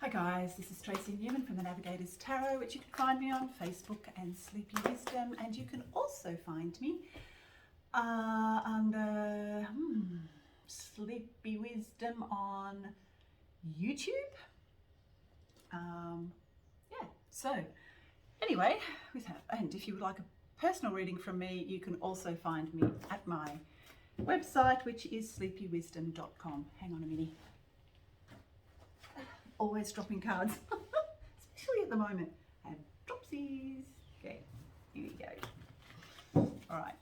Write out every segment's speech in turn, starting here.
Hi guys, this is Tracy Newman from the Navigators Tarot, which you can find me on Facebook and Sleepy Wisdom, and you can also find me under Sleepy Wisdom on YouTube. So anyway, and if you would like a personal reading from me, you can also find me at my website, which is sleepywisdom.com. Hang on a minute. Always dropping cards, especially at the moment. I have dropsies. Okay, here we go. All right.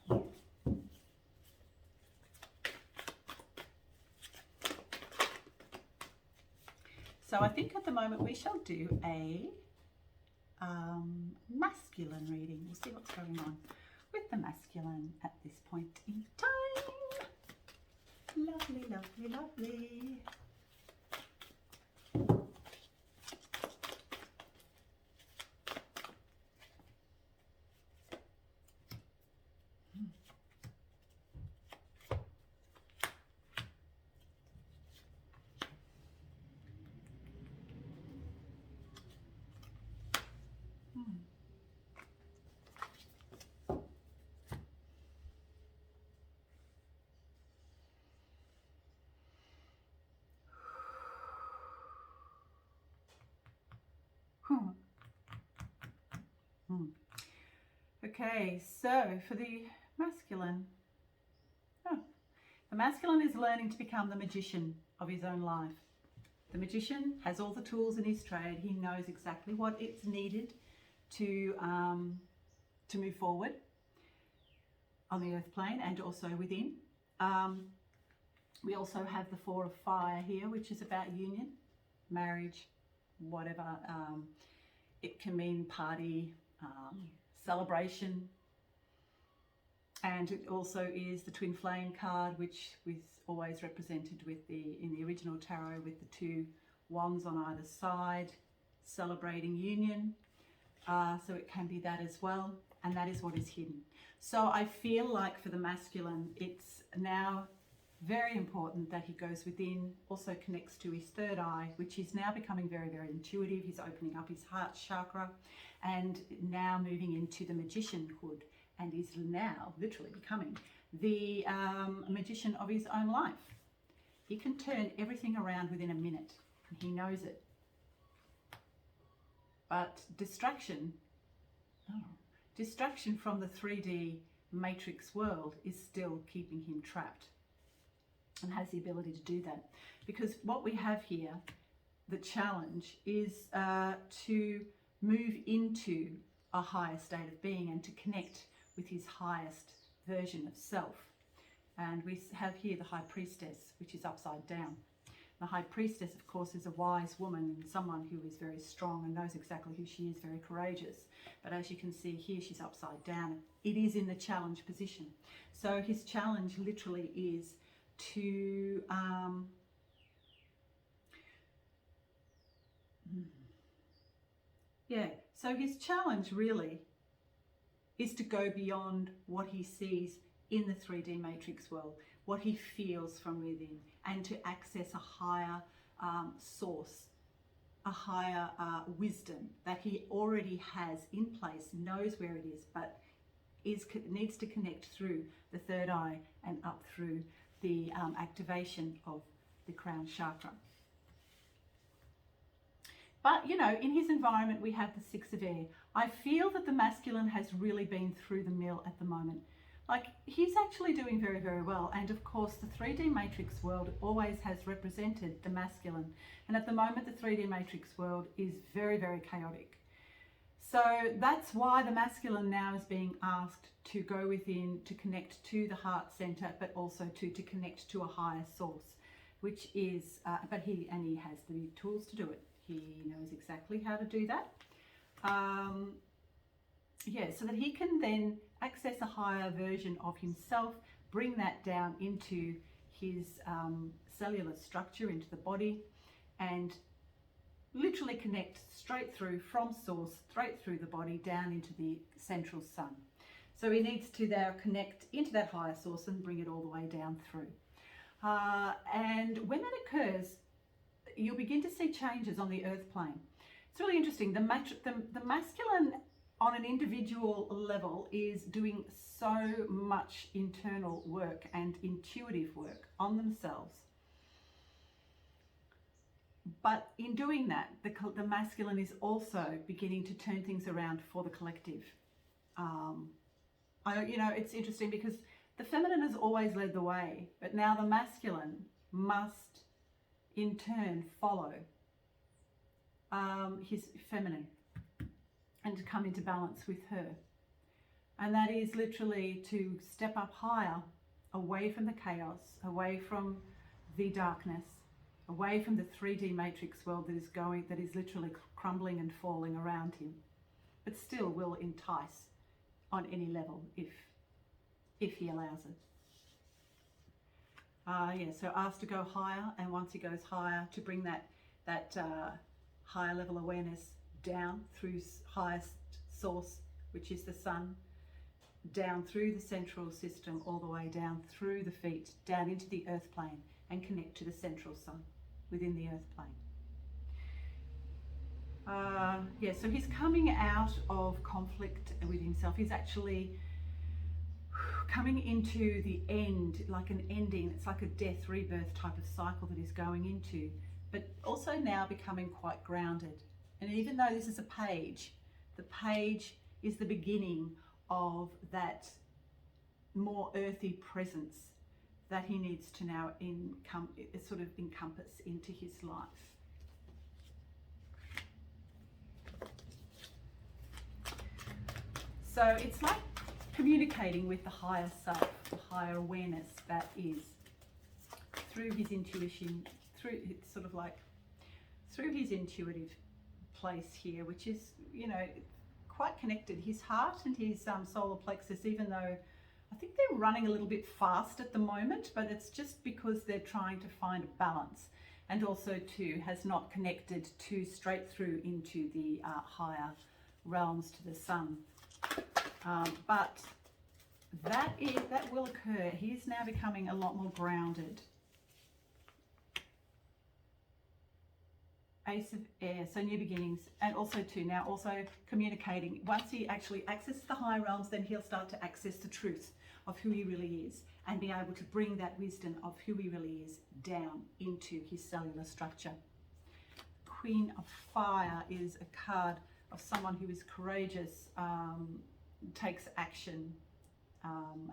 So I think at the moment we shall do a masculine reading. We'll see what's going on with the masculine at this point in time. Lovely, lovely, lovely. Okay, so for the masculine, the masculine is learning to become the magician of his own life. The magician has all the tools in his trade. He knows exactly what it's needed to move forward on the earth plane and also within. We also have the Four of Fire here, which is about union, marriage, whatever. It can mean party, celebration, and it also is the Twin Flame card, which was always represented with in the original tarot with the two wands on either side, celebrating union. So it can be that as well, and that is what is hidden. So I feel like for the masculine, it's now very important that he goes within, also connects to his third eye, which is now becoming very, very intuitive. He's opening up his heart chakra and now moving into the magicianhood, and is now literally becoming the magician of his own life. He can turn everything around within a minute, and he knows it. But distraction from the 3D matrix world is still keeping him trapped, and has the ability to do that. Because what we have here, the challenge is to move into a higher state of being and to connect with his highest version of self. And we have here the High Priestess, which is upside down. The High Priestess, of course, is a wise woman and someone who is very strong and knows exactly who she is, very courageous. But as you can see here, she's upside down. It is in the challenge position. So his challenge literally is to so his challenge really is to go beyond what he sees in the 3D matrix world, what he feels from within, and to access a higher source, a higher wisdom that he already has in place, knows where it is, but needs to connect through the third eye and up through the activation of the crown chakra. But, you know, in his environment, we have the Six of Air. I feel that the masculine has really been through the mill at the moment. Like, he's actually doing very, very well. And of course, the 3D matrix world always has represented the masculine. And at the moment, the 3D matrix world is very, very chaotic. So that's why the masculine now is being asked to go within, to connect to the heart center, but also to connect to a higher source, which is, but he has the tools to do it. He knows exactly how to do that. So that he can then access a higher version of himself, bring that down into his cellular structure, into the body, and literally connect straight through from source, straight through the body, down into the central sun. So he needs to now connect into that higher source and bring it all the way down through. And when that occurs, you'll begin to see changes on the earth plane. It's really interesting. The masculine on an individual level is doing so much internal work and intuitive work on themselves. But in doing that, the masculine is also beginning to turn things around for the collective. It's interesting because the feminine has always led the way, but now the masculine must in turn follow his feminine and to come into balance with her. And that is literally to step up higher, away from the chaos, away from the darkness, away from the 3D matrix world that is literally crumbling and falling around him, but still will entice on any level if he allows it. So asked to go higher, and once he goes higher, to bring that higher level awareness down through highest source, which is the sun, down through the central system, all the way down through the feet, down into the earth plane, and connect to the central sun within the earth plane. So he's coming out of conflict with himself. He's actually coming into the end, like an ending. It's like a death, rebirth type of cycle that he's going into, but also now becoming quite grounded. And even though this is a page, the page is the beginning of that more earthy presence that he needs to now encompass into his life. So it's like communicating with the higher self, the higher awareness that is, through his intuition, through his intuitive place here, which is, quite connected. His heart and his solar plexus, even though I think they're running a little bit fast at the moment, but it's just because they're trying to find a balance, and also too has not connected to straight through into the higher realms, to the sun. But that will occur. He is now becoming a lot more grounded. Ace of Air, so new beginnings, and also too now also communicating. Once he actually accesses the higher realms, then he'll start to access the truth of who he really is, and be able to bring that wisdom of who he really is down into his cellular structure. Queen of Fire is a card of someone who is courageous, takes action,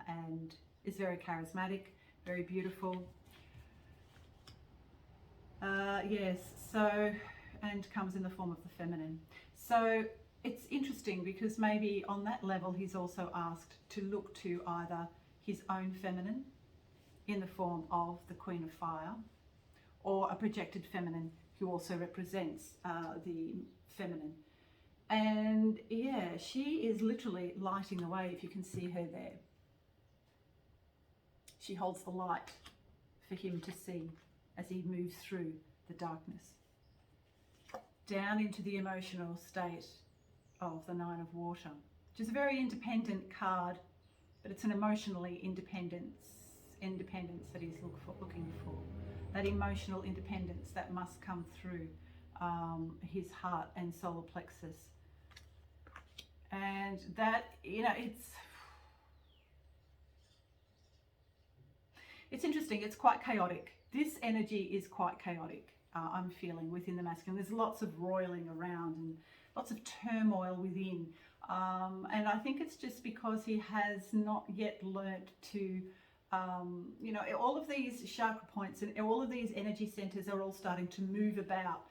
and is very charismatic, very beautiful. And comes in the form of the feminine. So it's interesting because maybe on that level he's also asked to look to either his own feminine in the form of the Queen of Fire, or a projected feminine who also represents the feminine. And she is literally lighting the way, if you can see her there. She holds the light for him to see as he moves through the darkness. Down into the emotional state of the Nine of Water, which is a very independent card, but it's an emotionally independence that he's looking for. That emotional independence that must come through his heart and solar plexus. And that, it's interesting, it's quite chaotic. This energy is quite chaotic, I'm feeling, within the masculine. There's lots of roiling around and lots of turmoil within. And I think it's just because he has not yet learnt to, all of these chakra points and all of these energy centers are all starting to move about,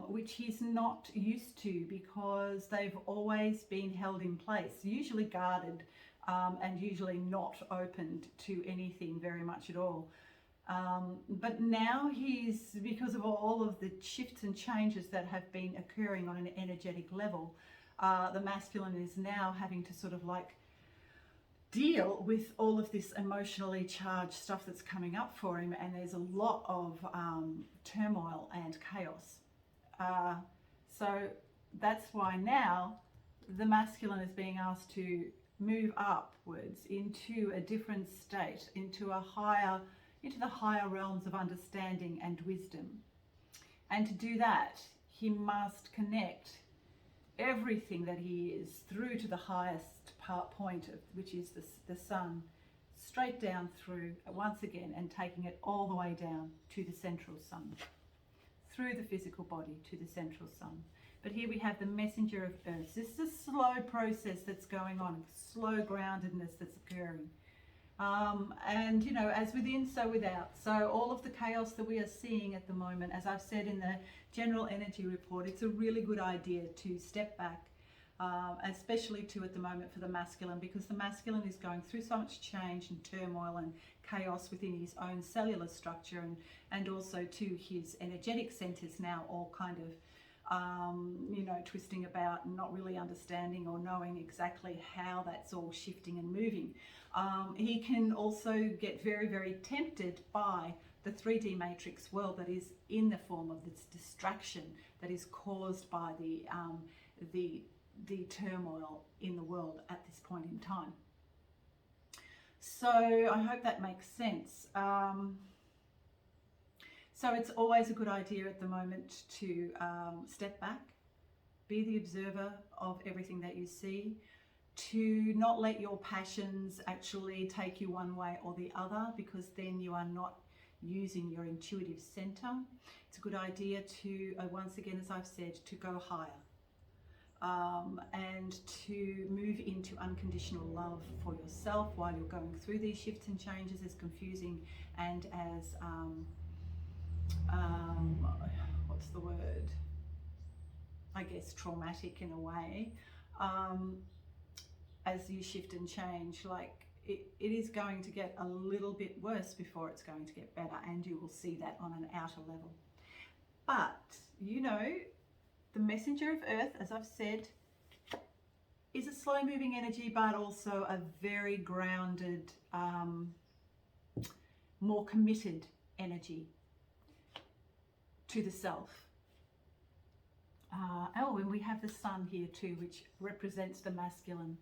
which he's not used to, because they've always been held in place, usually guarded, and usually not opened to anything very much at all. But now because of all of the shifts and changes that have been occurring on an energetic level, the masculine is now having to sort of like deal with all of this emotionally charged stuff that's coming up for him, and there's a lot of turmoil and chaos. So that's why now the masculine is being asked to move upwards into a different state, into the higher realms of understanding and wisdom. And to do that, he must connect everything that he is through to the highest point, which is the sun, straight down through once again, and taking it all the way down to the central sun, through the physical body to the central sun. But here we have the messenger of earth. This is a slow process that's going on, slow groundedness that's occurring. And you know, as within, so without. So all of the chaos that we are seeing at the moment, as I've said in the general energy report, it's a really good idea to step back, especially to at the moment for the masculine, because the masculine is going through so much change and turmoil and chaos within his own cellular structure, and also to his energetic centers now all kind of you know, twisting about and not really understanding or knowing exactly how that's all shifting and moving. He can also get very, very tempted by the 3D matrix world that is in the form of this distraction that is caused by the turmoil in the world at this point in time. So I hope that makes sense. So it's always a good idea at the moment to step back, be the observer of everything that you see, to not let your passions actually take you one way or the other, because then you are not using your intuitive center. It's a good idea to, once again, as I've said, to go higher and to move into unconditional love for yourself while you're going through these shifts and changes, as confusing and as what's the word? I guess traumatic in a way. As you shift and change, like it is going to get a little bit worse before it's going to get better, and you will see that on an outer level. But you know, the messenger of earth, as I've said, is a slow moving energy, but also a very grounded, more committed energy to the self. And we have the sun here too, which represents the masculine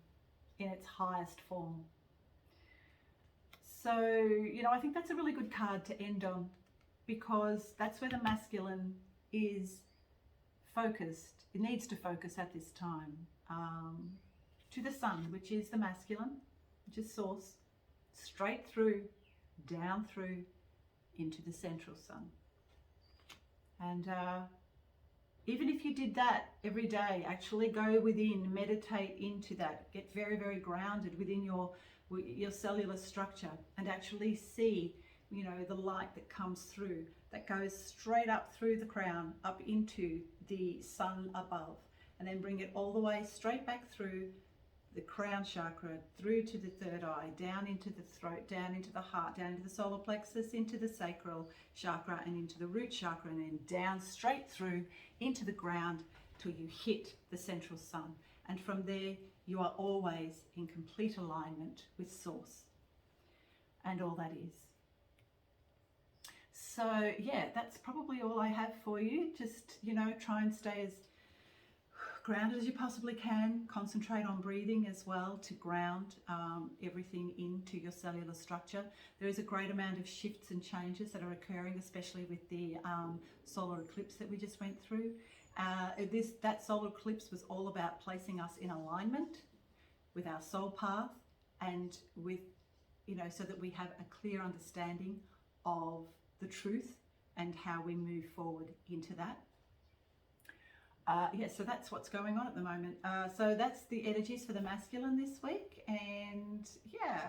in its highest form. So, you know, I think that's a really good card to end on, because that's where the masculine is focused. It needs to focus at this time to the sun, which is the masculine, which is source, straight through, down through, into the central sun. And even if you did that every day, actually go within, meditate into that, get very, very grounded within your cellular structure, and actually see, you know, the light that comes through, that goes straight up through the crown, up into the sun above, and then bring it all the way straight back through the crown chakra, through to the third eye, down into the throat, down into the heart, down into the solar plexus, into the sacral chakra, and into the root chakra, and then down straight through into the ground till you hit the central sun. And from there, you are always in complete alignment with source and all that is. So yeah, that's probably all I have for you. Just, you know, try and stay as grounded as you possibly can. Concentrate on breathing as well to ground everything into your cellular structure. There is a great amount of shifts and changes that are occurring, especially with the solar eclipse that we just went through. That solar eclipse was all about placing us in alignment with our soul path, and with, you know, so that we have a clear understanding of the truth and how we move forward into that. Yeah, so that's what's going on at the moment. So that's the energies for the masculine this week. And yeah,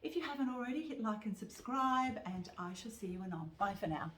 if you haven't already, hit like and subscribe, and I shall see you anon. Bye for now.